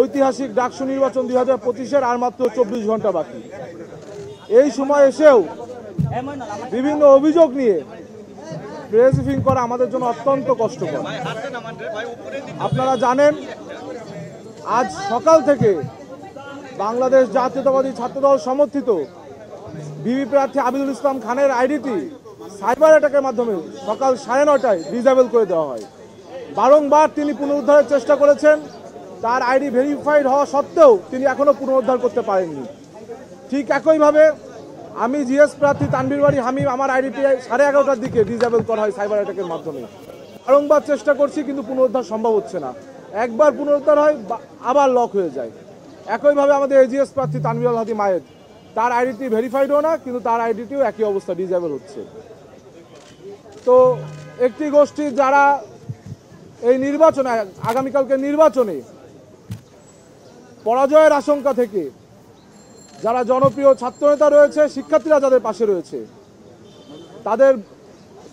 ঐতিহাসিক ডাকসু নির্বাচন 2025-এর আর মাত্র 24 ঘন্টা বাকি। এই সময় এসেও বিভিন্ন অভিযোগ নিয়ে প্রেস ব্রিফিং করা আমাদের জন্য অত্যন্ত কষ্টকর। আপনারা জানেন, আজ সকাল থেকে বাংলাদেশ জাতীয়তাবাদী ছাত্রদল সমর্থিত বিবি প্রার্থী আবিদুল ইসলাম খানের আইডিটি সাইবার অ্যাটাকের মাধ্যমে সকাল 9:30টায় ডিসেবল করে দেওয়া হয়। বারংবার তিনি পুনরুদ্ধারের চেষ্টা করেছেন, তার আইডি ভেরিফাইড হওয়া সত্ত্বেও তিনি এখনও পুনরুদ্ধার করতে পারেননি। ঠিক একইভাবে আমি জিএস প্রার্থী তানভীর বাড়ি হামিম, আমার আইডিটি 11:30টার দিকে ডিসেবল করা হয় সাইবার অ্যাটাকের মাধ্যমে। বারংবার চেষ্টা করছি কিন্তু পুনরুদ্ধার সম্ভব হচ্ছে না। একবার পুনরুদ্ধার হয় আবার লক হয়ে যায়। একইভাবে আমাদের এজিএস প্রার্থী তানভীর আল হাদি মায়েদ, তার আইডিটি ভেরিফাইডও না, কিন্তু তার আইডিটিও একই অবস্থা, ডিসেবল হচ্ছে। তো একটি গোষ্ঠী যারা এই নির্বাচনে, আগামীকালকে নির্বাচনে পরাজয়ের আশঙ্কা থেকে যারা জনপ্রিয় ছাত্রনেতা রয়েছে, শিক্ষার্থীরা যাদের পাশে রয়েছে,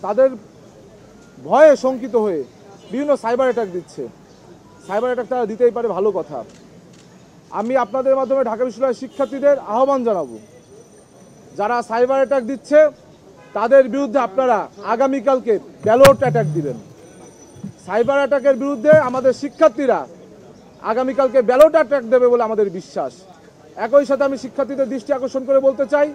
তাদের ভয়ে শঙ্কিত হয়ে বিভিন্ন সাইবার অ্যাটাক দিচ্ছে। সাইবার অ্যাটাক তারা দিতেই পারে, ভালো কথা। আমি আপনাদের মাধ্যমে ঢাকা বিশ্ববিদ্যালয়ের শিক্ষার্থীদের আহ্বান জানাবো, যারা সাইবার অ্যাটাক দিচ্ছে তাদের বিরুদ্ধে আপনারা আগামীকালকে ব্যালট অ্যাটাক দিবেন। সাইবার অ্যাটাকের বিরুদ্ধে আমাদের শিক্ষার্থীরা আগামীকালকে ব্যালট অ্যাটাক দেবে বলে আমাদের বিশ্বাস। একই সাথে আমি শিক্ষার্থীদের দৃষ্টি আকর্ষণ করে বলতে চাই,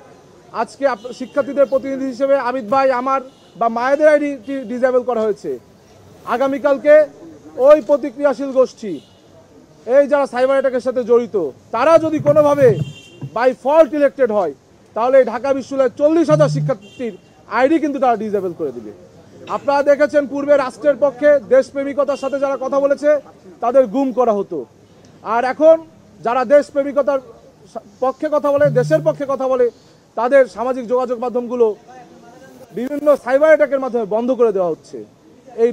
আজকে শিক্ষার্থীদের প্রতিনিধি হিসেবে আবিদ ভাই, আমার বা মায়েদের আইডি ডিসেবল করা হয়েছে। আগামীকালকে ওই প্রতিক্রিয়াশীল গোষ্ঠী, এই যারা সাইবার অ্যাটাকের সাথে জড়িত, তারা যদি কোনোভাবে বাই ফল্ট ইলেক্টেড হয়, তাহলে ঢাকা বিশ্ববিদ্যালয়ের 40,000 শিক্ষার্থীর আইডি কিন্তু তারা ডিসেবল করে দিবে। আপনারা দেখেছেন পূর্বে রাষ্ট্রের পক্ষে দেশপ্রেমিকতার সাথে যারা কথা বলেছে তাদের গুম করা হতো, আর এখন যারা দেশপ্রেমিকতার পক্ষে কথা বলে, দেশের পক্ষে কথা বলে, তাদের সামাজিক যোগাযোগ মাধ্যমগুলো বিভিন্ন সাইবার অ্যাটাকের মাধ্যমে বন্ধ করে দেওয়া হচ্ছে। এই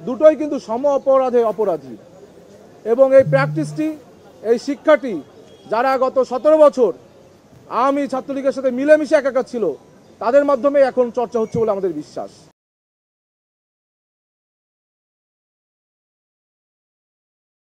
দুটোই কিন্তু সম অপরাধে অপরাধী। এবং এই প্র্যাকটিসটি, এই শিক্ষাটি যারা গত 17 বছর আওয়ামী ছাত্রলীগের সাথে মিলেমিশে একাকার ছিল, তাদের মাধ্যমে এখন চর্চা হচ্ছে বলে আমাদের বিশ্বাস।